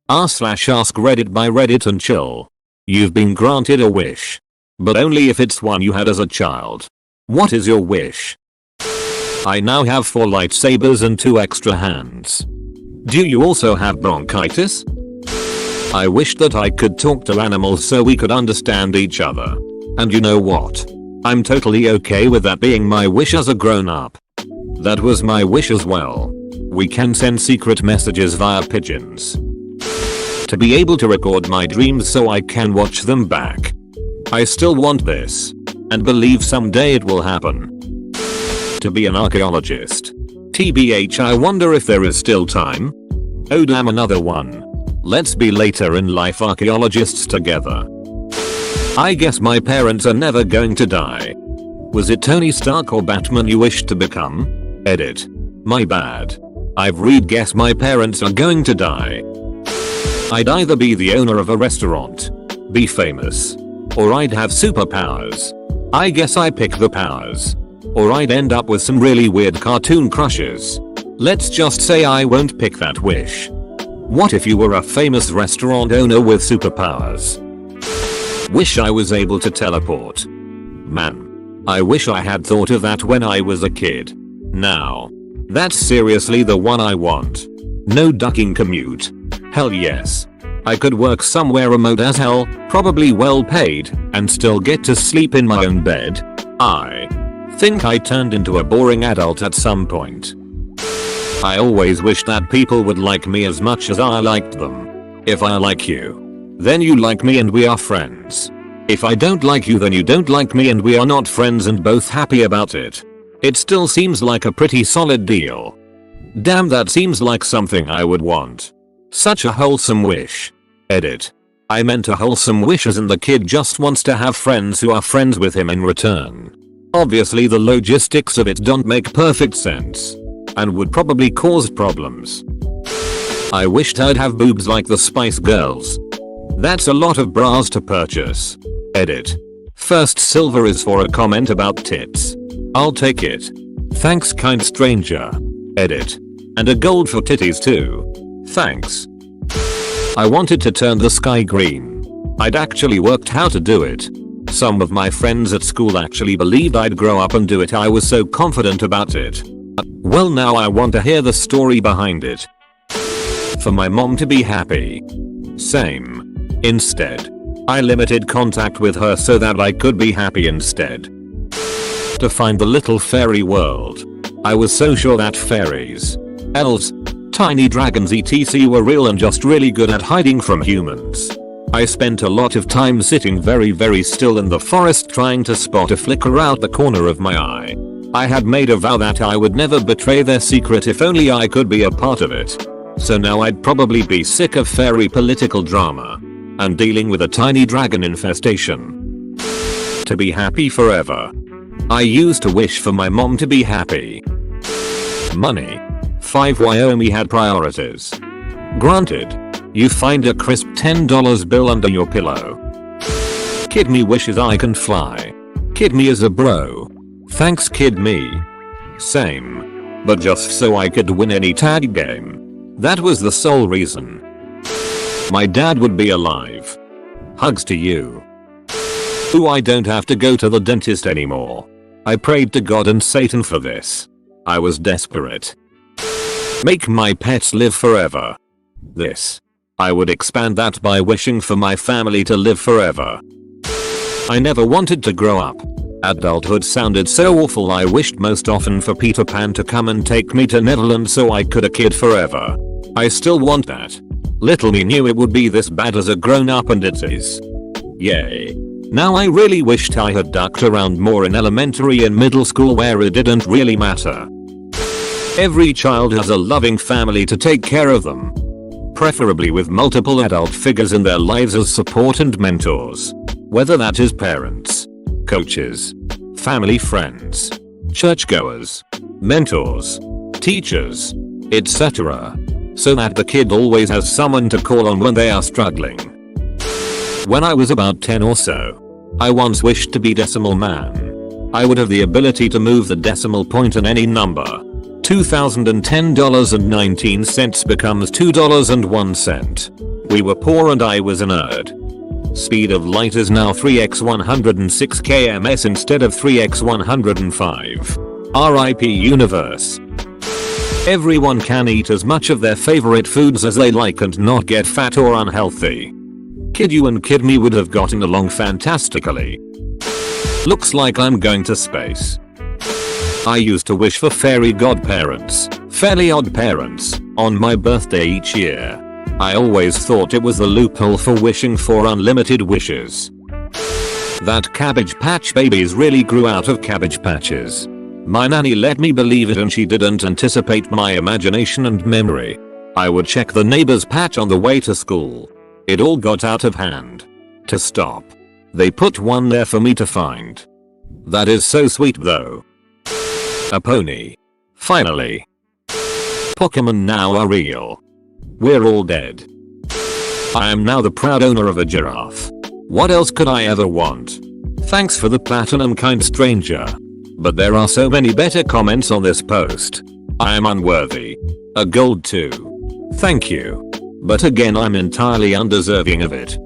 r/Askreddit by Reddit and chill. You've been granted a wish. But only if it's one you had as a child. What is your wish? I now have 4 lightsabers and 2 extra hands. Do you also have bronchitis? I wish that I could talk to animals so we could understand each other. And you know what? I'm totally okay with that being my wish as a grown-up. That was my wish as well. We can send secret messages via pigeons. To be able to record my dreams so I can watch them back. I still want this. And believe someday it will happen. To be an archaeologist. TBH, I wonder if there is still time. Oh damn, another one. Let's be later in life archaeologists together. I guess my parents are never going to die. Was it Tony Stark or Batman you wished to become? Edit. My bad. I've read guess my parents are going to die. I'd either be the owner of a restaurant, be famous, or I'd have superpowers. I guess I pick the powers. Or I'd end up with some really weird cartoon crushes. Let's just say I won't pick that wish. What if you were a famous restaurant owner with superpowers? Wish I was able to teleport. Man, I wish I had thought of that when I was a kid. Now, that's seriously the one I want. No ducking commute. Hell yes. I could work somewhere remote as hell, probably well paid, and still get to sleep in my own bed. I think I turned into a boring adult at some point. I always wish that people would like me as much as I liked them. If I like you, then you like me and we are friends. If I don't like you, then you don't like me and we are not friends and both happy about it. It still seems like a pretty solid deal. Damn, that seems like something I would want. Such a wholesome wish. Edit. I meant a wholesome wish as in the kid just wants to have friends who are friends with him in return. Obviously the logistics of it don't make perfect sense. And would probably cause problems. I wished I'd have boobs like the Spice Girls. That's a lot of bras to purchase. Edit. First silver is for a comment about tits. I'll take it. Thanks, kind stranger. Edit. And a gold for titties too. Thanks. I wanted to turn the sky green. I'd actually worked how to do it. Some of my friends at school actually believed I'd grow up and do it. I was so confident about it. Well, now I want to hear the story behind it. For my mom to be happy. Same. Instead, I limited contact with her so that I could be happy instead. To find the little fairy world. I was so sure that fairies, elves, tiny dragons etc were real and just really good at hiding from humans. I spent a lot of time sitting very still in the forest trying to spot a flicker out the corner of my eye. I had made a vow that I would never betray their secret if only I could be a part of it. So now I'd probably be sick of fairy political drama and dealing with a tiny dragon infestation. To be happy forever. I used to wish for my mom to be happy. Money. 5 Wyoming had priorities. Granted. You find a crisp $10 bill under your pillow. Kid me wishes I can fly. Kid me is a bro. Thanks kid me. Same. But just so I could win any tag game. That was the sole reason. My dad would be alive. Hugs to you. Ooh, I don't have to go to the dentist anymore. I prayed to God and Satan for this. I was desperate. Make my pets live forever. This. I would expand that by wishing for my family to live forever. I never wanted to grow up. Adulthood sounded so awful. I wished most often for Peter Pan to come and take me to Neverland so I could a kid forever. I still want that. Little me knew it would be this bad as a grown up and it is. Yay. Now I really wished I had ducked around more in elementary and middle school where it didn't really matter. Every child has a loving family to take care of them. Preferably with multiple adult figures in their lives as support and mentors. Whether that is parents, coaches, family friends, churchgoers, mentors, teachers, etc. So that the kid always has someone to call on when they are struggling. When I was about 10 or so, I once wished to be Decimal Man. I would have the ability to move the decimal point in any number. $2010.19 becomes $2.01. We were poor and I was a nerd. Speed of light is now 3x 106 kms instead of 3x 105. RIP universe. Everyone can eat as much of their favorite foods as they like and not get fat or unhealthy. Kid you and kid me would have gotten along fantastically. Looks like I'm going to space. I used to wish for fairy godparents, fairly odd parents, on my birthday each year. I always thought it was the loophole for wishing for unlimited wishes. That Cabbage Patch babies really grew out of Cabbage Patches. My nanny let me believe it and she didn't anticipate my imagination and memory. I would check the neighbor's patch on the way to school. It all got out of hand. To stop. They put one there for me to find. That is so sweet though. A pony. Finally. Pokemon now are real. We're all dead. I am now the proud owner of a giraffe. What else could I ever want? Thanks for the platinum, kind stranger. But there are so many better comments on this post. I am unworthy. A gold too. Thank you. But again, I'm entirely undeserving of it.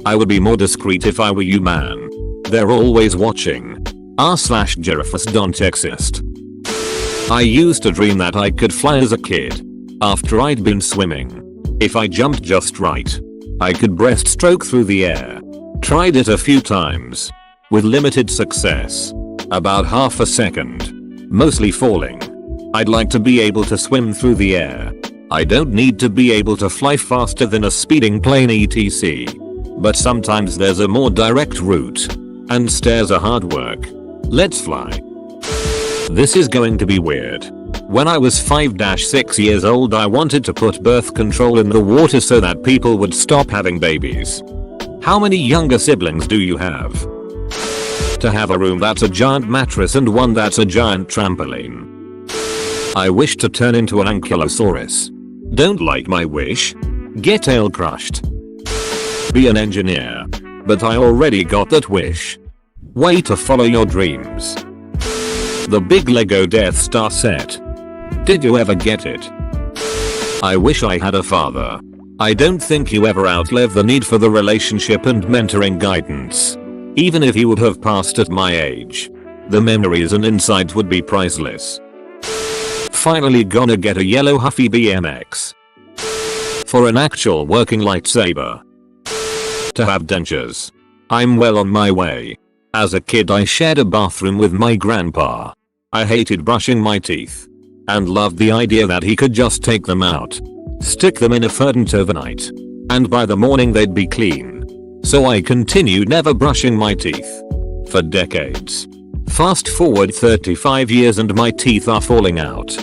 I would be more discreet if I were you, man. They're always watching. r/giraffes don't exist. I used to dream that I could fly as a kid. After I'd been swimming. If I jumped just right, I could breaststroke through the air. Tried it a few times. With limited success. About half a second. Mostly falling. I'd like to be able to swim through the air. I don't need to be able to fly faster than a speeding plane etc. But sometimes there's a more direct route. And stairs are hard work. Let's fly. This is going to be weird. When I was 5-6 years old, I wanted to put birth control in the water so that people would stop having babies. How many younger siblings do you have? To have a room that's a giant mattress and one that's a giant trampoline. I wish to turn into an ankylosaurus. Don't like my wish? Get tail crushed. Be an engineer. But I already got that wish. Way to follow your dreams. The big Lego Death Star set. Did you ever get it? I wish I had a father. I don't think you ever outlive the need for the relationship and mentoring guidance. Even if he would have passed at my age. The memories and insights would be priceless. Finally gonna get a yellow Huffy BMX. For an actual working lightsaber. To have dentures. I'm well on my way. As a kid I shared a bathroom with my grandpa. I hated brushing my teeth. And loved the idea that he could just take them out. Stick them in a Ferdinand overnight. And by the morning they'd be clean. So I continued never brushing my teeth. For decades. Fast forward 35 years and my teeth are falling out.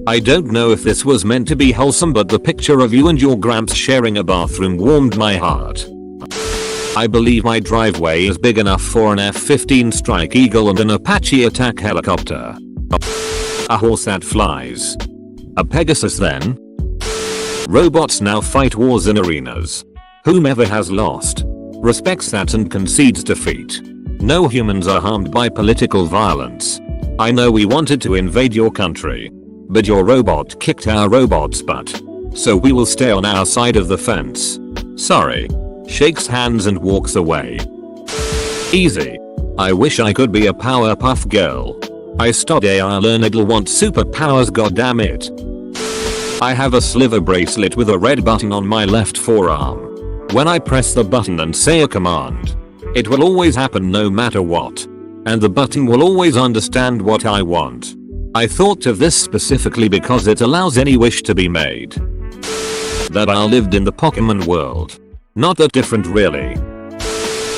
I don't know if this was meant to be wholesome, but the picture of you and your gramps sharing a bathroom warmed my heart. I believe my driveway is big enough for an F-15 Strike Eagle and an Apache attack helicopter. A horse that flies. A Pegasus then? Robots now fight wars in arenas. Whomever has lost respects that and concedes defeat. No humans are harmed by political violence. I know we wanted to invade your country. But your robot kicked our robot's butt. So we will stay on our side of the fence. Sorry. Shakes hands and walks away. Easy. I wish I could be a Powerpuff Girl. I study I learn it'll want superpowers, goddammit. I have a sliver bracelet with a red button on my left forearm. When I press the button and say a command, it will always happen no matter what. And the button will always understand what I want. I thought of this specifically because it allows any wish to be made. That I lived in the Pokemon world. Not that different really.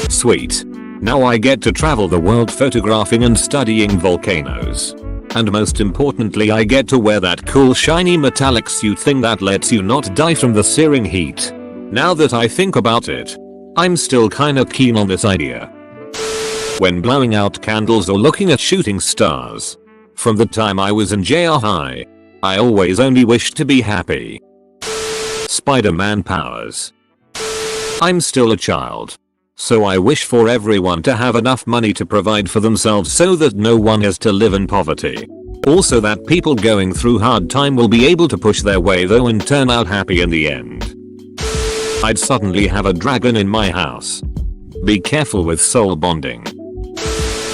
Sweet. Now I get to travel the world photographing and studying volcanoes. And most importantly, I get to wear that cool shiny metallic suit thing that lets you not die from the searing heat. Now that I think about it, I'm still kinda keen on this idea. When blowing out candles or looking at shooting stars. From the time I was in JR High, I always only wished to be happy. Spider-Man powers. I'm still a child. So I wish for everyone to have enough money to provide for themselves so that no one has to live in poverty. Also that people going through hard time will be able to push their way though and turn out happy in the end. I'd suddenly have a dragon in my house. Be careful with soul bonding.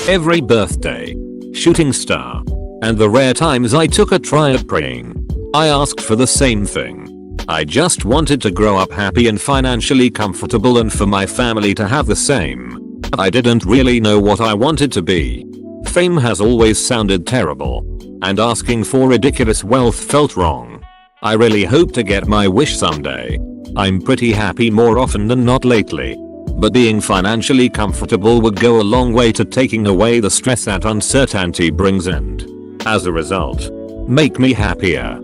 Every birthday, shooting star, and the rare times I took a try at praying, I asked for the same thing. I just wanted to grow up happy and financially comfortable and for my family to have the same. I didn't really know what I wanted to be. Fame has always sounded terrible, and asking for ridiculous wealth felt wrong. I really hope to get my wish someday. I'm pretty happy more often than not lately, but being financially comfortable would go a long way to taking away the stress that uncertainty brings and, as a result, make me happier.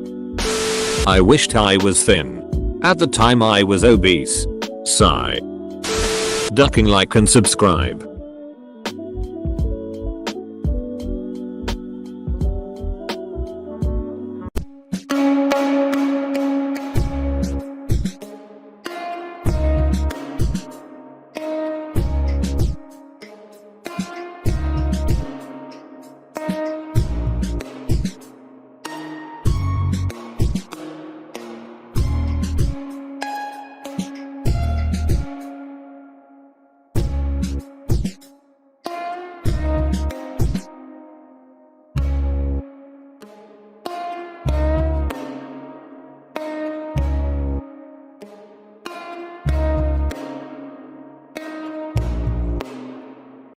I wished I was thin. At the time I was obese. Sigh. Ducking like and subscribe.